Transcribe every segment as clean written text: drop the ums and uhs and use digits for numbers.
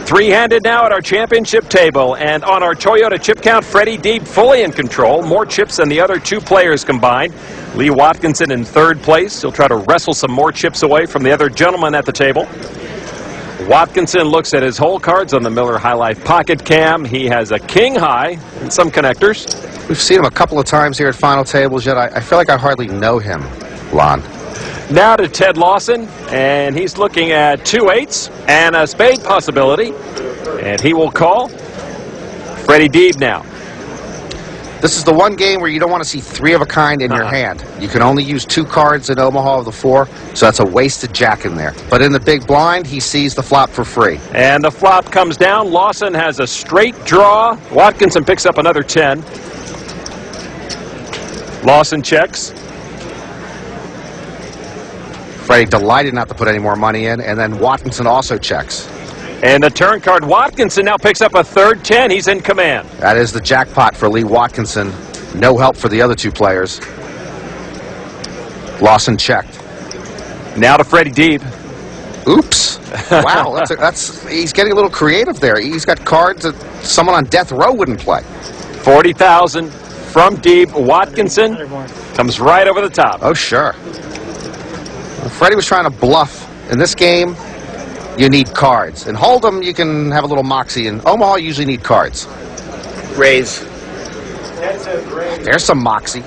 Three-handed now at our championship table, and on our Toyota chip count, Freddie Deeb fully in control. More chips than the other two players combined. Lee Watkinson in third place. He'll try to wrestle some more chips away from the other gentleman at the table. Watkinson looks at his hole cards on the Miller High Life Pocket Cam. He has a king high and some connectors. We've seen him a couple of times here at final tables, yet I feel like I hardly know him, Lon. Now to Ted Lawson, and he's looking at 2 8s and a spade possibility, and he will call. Freddie Deeb now. This is the one game where you don't want to see 3 of a kind in your hand. You can only use 2 cards in Omaha of the 4, so that's a wasted jack in there. But in the big blind, he sees the flop for free. And the flop comes down. Lawson has a straight draw. Watkinson picks up another 10. Lawson checks. Freddie delighted not to put any more money in, and then Watkinson also checks. And the turn card, Watkinson now picks up a third 10. He's in command. That is the jackpot for Lee Watkinson. No help for the other 2 players. Lawson checked. Now to Freddie Deeb. Oops. Wow, he's getting a little creative there. He's got cards that someone on death row wouldn't play. 40,000 from Deeb. Watkinson comes right over the top. Oh, sure. Freddie was trying to bluff. In this game, you need cards. In Hold'em, you can have a little moxie. In Omaha, you usually need cards. Raise. There's some moxie.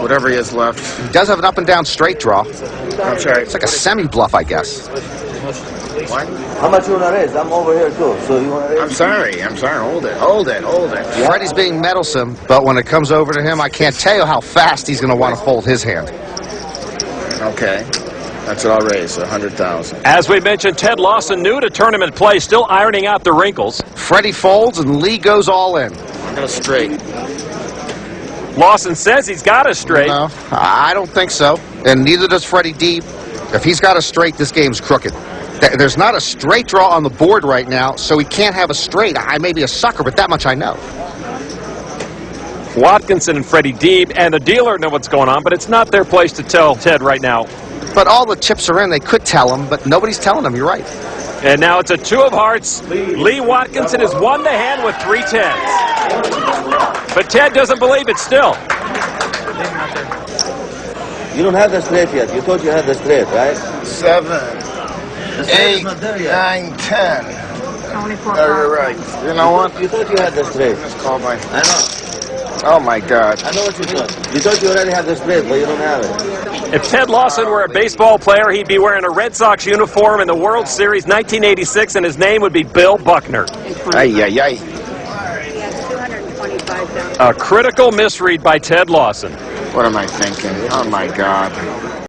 Whatever he has left. He does have an up and down straight draw. I'm sorry. It's like a semi-bluff, I guess. What? How much you want to raise? I'm over here, too. So you want to raise? I'm sorry. Hold it. Freddie's being meddlesome, but when it comes over to him, I can't tell you how fast he's going to want to fold his hand. Okay. That's what I'll raise, 100,000. As we mentioned, Ted Lawson, new to tournament play, still ironing out the wrinkles. Freddie folds and Lee goes all in. I got a straight. Lawson says he's got a straight. No, I don't think so. And neither does Freddie Deeb. If he's got a straight, this game's crooked. There's not a straight draw on the board right now, so he can't have a straight. I may be a sucker, but that much I know. Watkinson and Freddie Deeb and the dealer know what's going on, but it's not their place to tell Ted right now. But all the chips are in. They could tell him, but nobody's telling him. You're right. And now it's a 2 of hearts. Lee Watkinson has won the hand with 3 10s. But Ted doesn't believe it still. You don't have the straight yet. You thought you had the straight, right? 7, 8, 9, 10. You're right. You know what? You thought you had the straight. Just call my... I know. Oh, my God. I know what you thought. You thought you already had the straight, but you don't have it. If Ted Lawson were a baseball player, he'd be wearing a Red Sox uniform in the World Series 1986, and his name would be Bill Buckner. Ay. A critical misread by Ted Lawson. What am I thinking? Oh, my God.